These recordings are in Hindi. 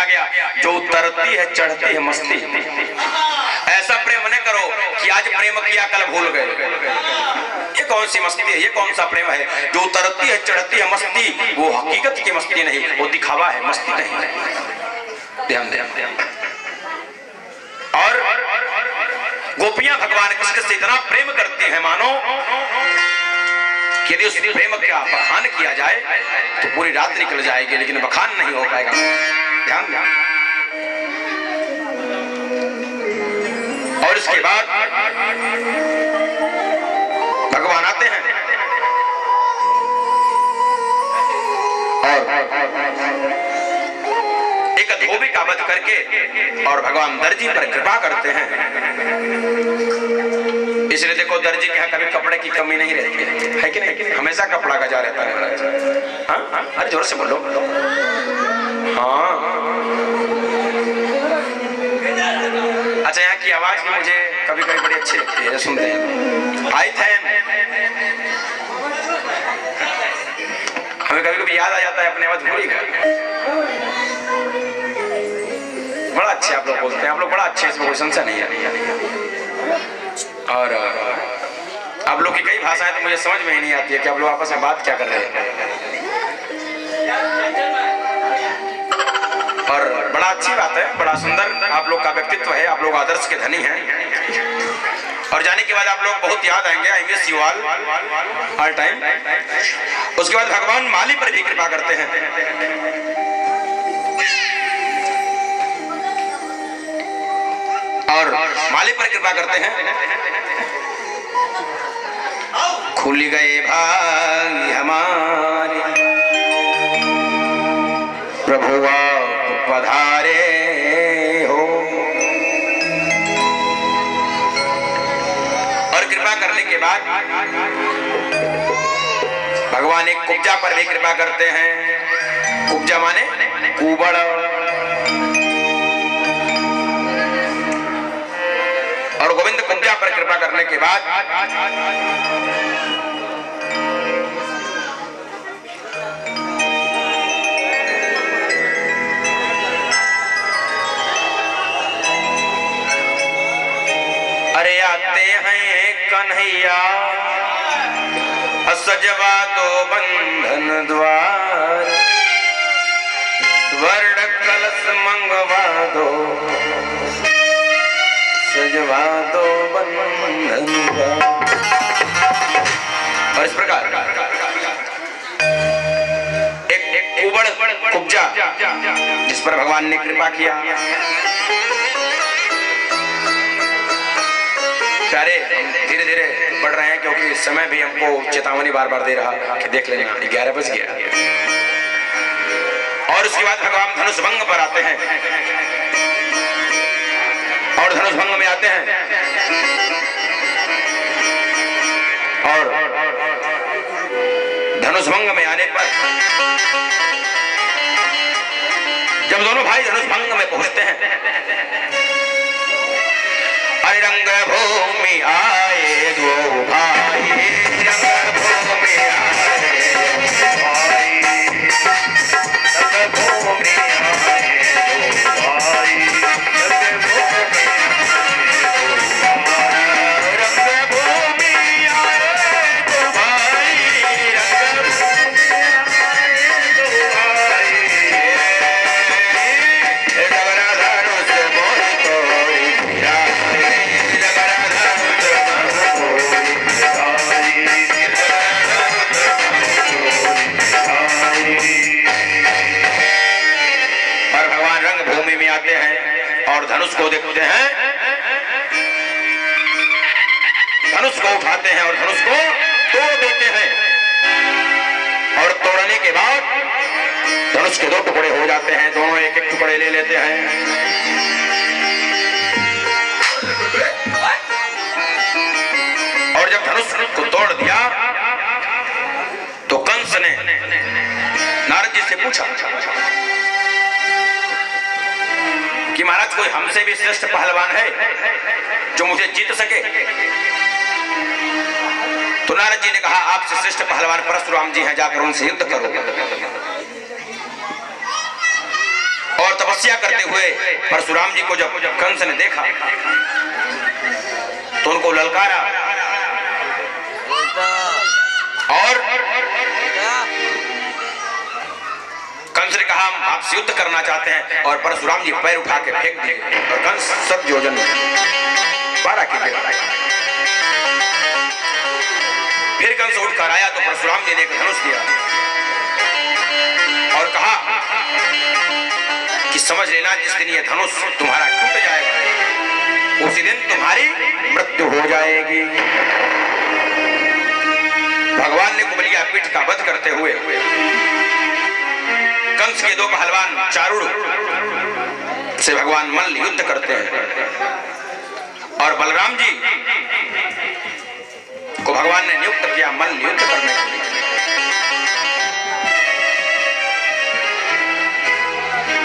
आ गया, जो उतरती है चढ़ती है मस्ती। ऐसा प्रेम न करो कि आज प्रेम किया कल भूल गए। ये कौन सी मस्ती है, ये कौन सा प्रेम है? जो उतरती है चढ़ती है मस्ती, वो हकीकत की मस्ती नहीं, वो दिखावा है, मस्ती नहीं है। ध्यान दें। और गोपियां भगवान कृष्ण से इतना प्रेम करती हैं, मानो यदि उस प्रेम का बखान किया जाए तो पूरी रात निकल जाएगी, लेकिन बखान नहीं हो पाएगा। ध्यान। और इसके बाद भगवान आते हैं और एक धोबी का वध करके और भगवान दर्जी पर कृपा करते हैं। इसलिए देखो, दर्जी के यहाँ कभी कपड़े की कमी नहीं रहती है कि नहीं? हमेशा कपड़ा गजा रहता है। हाँ, अरे जोर से बोलो। हाँ, अच्छा, यहाँ की आवाज भी मुझे कभी कभी बड़ी अच्छी लगती है, सुनते हैं। आई थे हमें कभी कभी याद आ जाता है अपने आवाज भूल गए। बड़ा अच्छे आप लोग बोलते हैं, आप लोग बड़ा अच्छे, इसमें कोई संशय नहीं है। और आप लोग की कई भाषाएं तो मुझे समझ में ही नहीं आती है कि आप लोग आपस में बात क्या कर रहे हैं। और बड़ा अच्छी बात है, बड़ा सुंदर आप लोग का व्यक्तित्व है, आप लोग आदर्श के धनी हैं। और जाने के बाद आप लोग बहुत याद आएंगे, I miss you all time. उसके बाद भगवान माली पर भी कृपा करते हैं। और माली पर कृपा करते हैं। खुल गए भाग हमारे, प्रभु आप पधारे हो। और कृपा करने के बाद भगवान एक कुब्जा पर भी कृपा करते हैं। कुब्जा माने कुबड़। और गोविंद कुब्जा पर कृपा करने के बाद अरे आते हैं कन्हैया, सजवा दो बंधन द्वार, वर्ण कलश मंगवा दो, सजवा दो बंधन द्वार। और इस प्रकार एक कुबड़ कुब्जा जिस पर भगवान ने कृपा किया। प्यारे, धीरे धीरे बढ़ रहे हैं क्योंकि समय भी हमको चेतावनी बार बार दे रहा कि देख लेना 11 बज गया। और उसके बाद भगवान धनुष भंग पर आते हैं। और धनुष भंग में आते हैं और धनुष भंग में आने पर जब दोनों भाई धनुष भंग में पहुंचते हैं, अरे रंग भूमि आए दो भाई, रंग भूमि आए दो भाई, रंग भूमि आए दो भाई, रंग भूमि आए दो भाई, रंग धनुष को देखते हैं, धनुष को उठाते हैं और धनुष को तोड़ देते हैं। और तोड़ने के बाद धनुष के 2 टुकड़े हो जाते हैं। दोनों एक एक टुकड़े ले लेते हैं। और जब धनुष को तोड़ दिया तो कंस ने नारद जी से पूछा कि महाराज कोई हमसे भी श्रेष्ठ पहलवान है जो मुझे जीत सके? तो नारद जी ने कहा, आपसे श्रेष्ठ पहलवान परशुराम जी हैं, जाकर उनसे युद्ध करो। और तपस्या करते हुए परशुराम जी को जब कंस ने देखा तो उनको ललकारा और कंस ने कहा हम आपसे युद्ध करना चाहते हैं, और परशुराम जी पैर उठा के फेंक दिए और कंस 7 योजन 12 की गिरा। फिर कंस उठ कर आया तो परशुराम जी ने एक धनुष दिया और कहा कि समझ लेना जिस दिन ये धनुष तुम्हारा टूट जाएगा उसी दिन तुम्हारी मृत्यु हो जाएगी। भगवान ने कुबलिया पीठ का वध करते हुए कंस के 2 पहलवान चारुड़ से भगवान मल्ल युद्ध करते हैं, और बलराम जी को भगवान ने नियुक्त किया मल्ल युद्ध करने के लिए।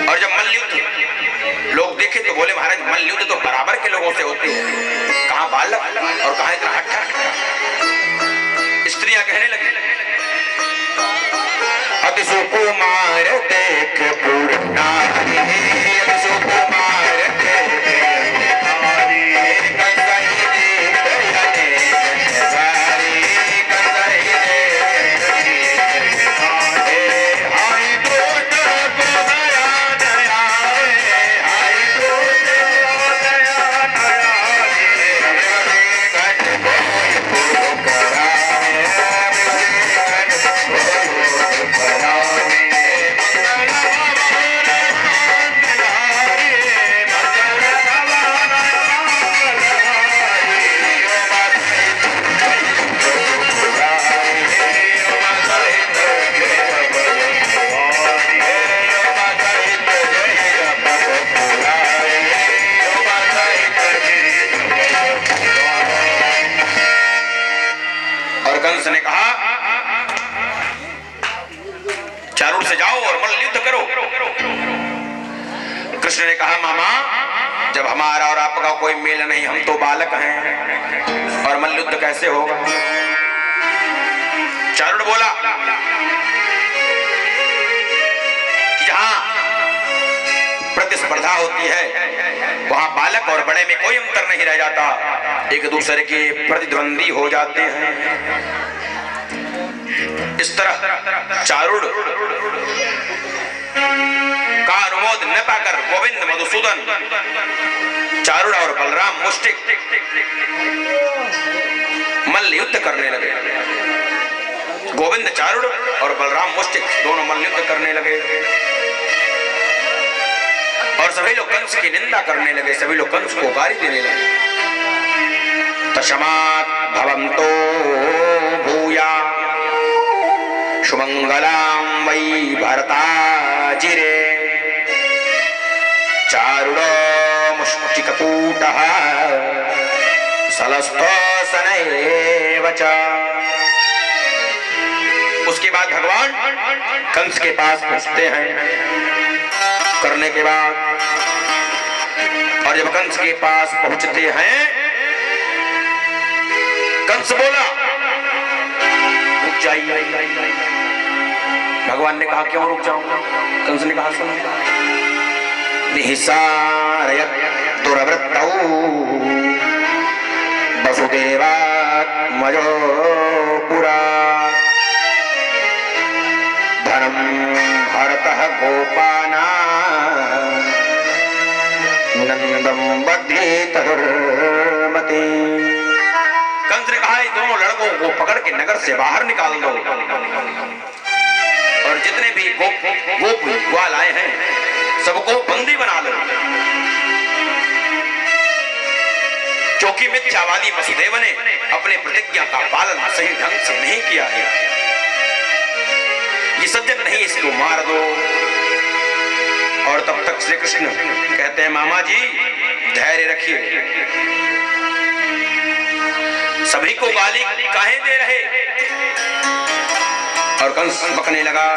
और जब मल्ल युद्ध लोग देखे तो बोले महाराज मल्ल युद्ध तो बराबर के लोगों से होती है, कहां बालक और कहां इतना हट्टा। स्त्रियां कहने लगी अति सुकुमार देख पूर्णा सुकुमार ने कहा चारुड़ से जाओ और मल्ल युद्ध करो। कृष्ण ने कहा मामा जब हमारा और आपका कोई मेल नहीं, हम तो बालक हैं और मल्ल युद्ध कैसे होगा। चारुड़ बोला कि जहां प्रतिस्पर्धा होती है वहां बालक और बड़े में कोई अंतर नहीं रह जाता, एक दूसरे के प्रतिद्वंदी हो जाते हैं। इस तरह चारुड़ का अनुमोदन न पाकर गोविंद मधुसूदन चारुड़ और बलराम मुष्टिक मल्ल युद्ध करने लगे। गोविंद चारुड़ और बलराम मुष्टिक दोनों मल्ल युद्ध करने लगे और सभी लोग कंस की निंदा करने लगे, सभी लोग कंस को गाली देने लगे। तस्मात् भवन्तो भूया सुमंगलां वै भरताजिरे चारुड़ो मुष्टिककूटः सलस्तोऽसनैव च। उसके बाद भगवान कंस के पास पहुंचते हैं करने के बाद, और जब कंस के पास पहुंचते हैं कंस बोला रुक जाइए। भगवान ने कहा क्यों रुक जाऊंगा। कंस ने कहा सुनो निहिसारयत् दुर्वृत्तौ वसुदेवात्मजो पुरा धर्म भरतः गोपानां नंदं बध्येत दुर्मते। कंस ने कहा दोनों लड़कों को पकड़ के नगर से बाहर निकाल दो और जितने भी गोप ग्वाल आए हैं सबको बंदी बना लो, क्योंकि मिथ्यावादी वसुदेव ने अपने प्रतिज्ञा का पालन सही ढंग से नहीं किया है। ये सज्जन नहीं, इसको मार दो। और तब तक श्री कृष्ण कहते हैं मामा जी धैर्य रखिए, सभी को गाली काहे दे रहे। और कंस बकने लगा,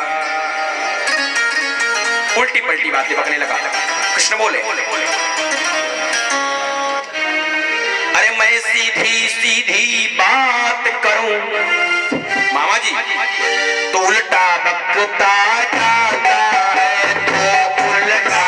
उल्टी पलटी बातें बकने लगा। कृष्ण बोले अरे मैं सीधी सीधी बात करूं मामा जी तो उल्टा बकता जाता है, तो उल्टा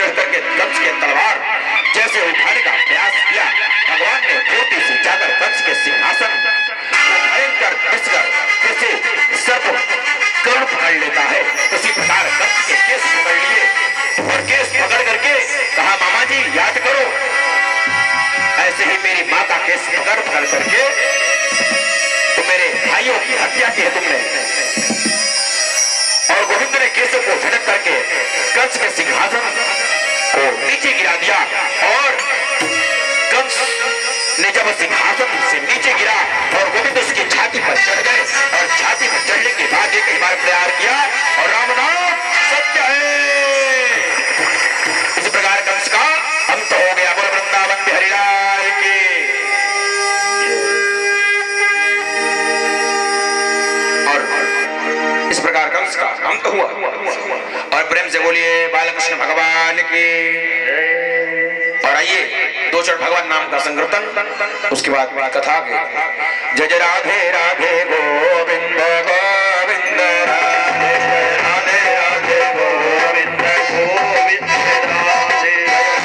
कह करके कंस के तलवार जैसे उठाने का प्रयास किया, भगवान ने फुर्ती से जाकर कंस के सिंहासन भयंकर कसकर जैसे सर्प कर्ण पकड़ लेता है, उसी प्रकार कंस के केस पकड़ लिए और केस पकड़ करके कहा, मामा जी याद करो, ऐसे ही मेरी माँ का केस पकड़ पकड़ करके तो मेरे भाइयों की हत्या की है तुमने। और गोविंद ने केस को झटक करके कंस के सिंहासन को नीचे गिरा दिया और कंस ने जब सिंहासन से नीचे गिरा और गोविंद उसकी छाती पर चढ़ गए और छाती पर चढ़ने के बाद एक बार प्रहार किया और राम नाम सत्य है। इस प्रकार कंस का अंत हो गया। बोल वृंदावन बिहारी लाल की। और इस प्रकार कंस का अंत हुआ। और प्रेम से बोलिए बालकृष्ण भगवान की। और आइए दो चरण भगवान नाम का संकीर्तन, उसके बाद कथा आगे। जय जय राधे राधे गोविंद गोविंद राधे राधे राधे गोविंद गोविंद राधे राधे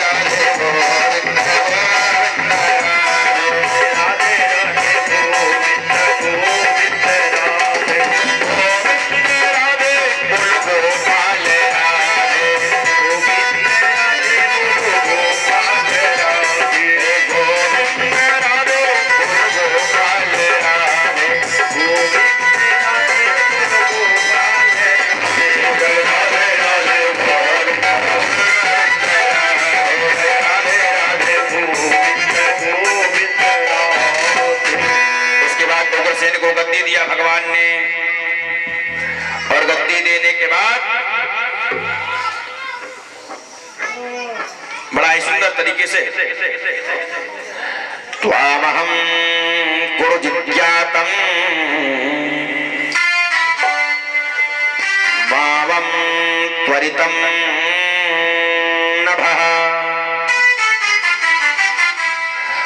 राधे गोविंद गोविंद राधे राधे राधे गोविंद गोविंद राधे गोविंद राधे बोल गोपाल राधे गोविंद राधे बोल गोपाल राधे गोविंद राधे बोल गोपाल राधे गोविंद राधे बोल गोपाल राधे राधे गोविंद राधे राधे गोविंद गोविंद राधे। उसके बाद उग्रसेन को गद्दी दिया भगवान ने और गद्दी देने के बाद बड़ा ही सुंदर तरीके से त्वामहं कुरु जिज्ञातम् मावं त्वरितं नभः।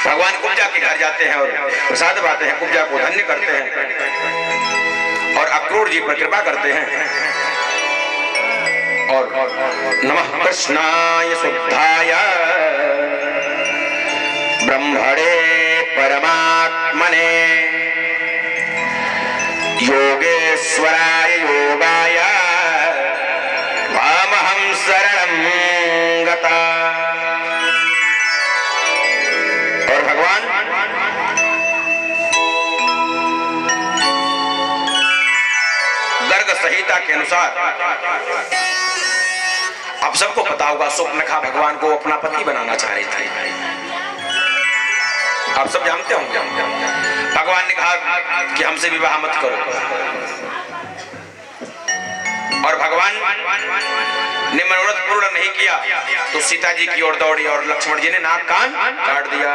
भगवान कुब्जा के घर जाते हैं और प्रसाद पाते हैं, कुब्जा को धन्य करते हैं और अक्रूर जी पर कृपा करते हैं और नमः कृष्णाय शुद्धाय ब्रह्मणे परमात्मने योगेश्वराय योगाय वामहं शरणं गता। और भगवान गर्ग संहिता के अनुसार, आप सबको पता होगा, सुपनखा भगवान को अपना पति बनाना चाह रही थी, आप सब जानते होंगे। भगवान ने कहा कि हमसे विवाह मत करो और भगवान ने मनोरथ पूर्ण नहीं किया तो सीता जी की ओर दौड़ी और लक्ष्मण जी ने नाक कान काट दिया।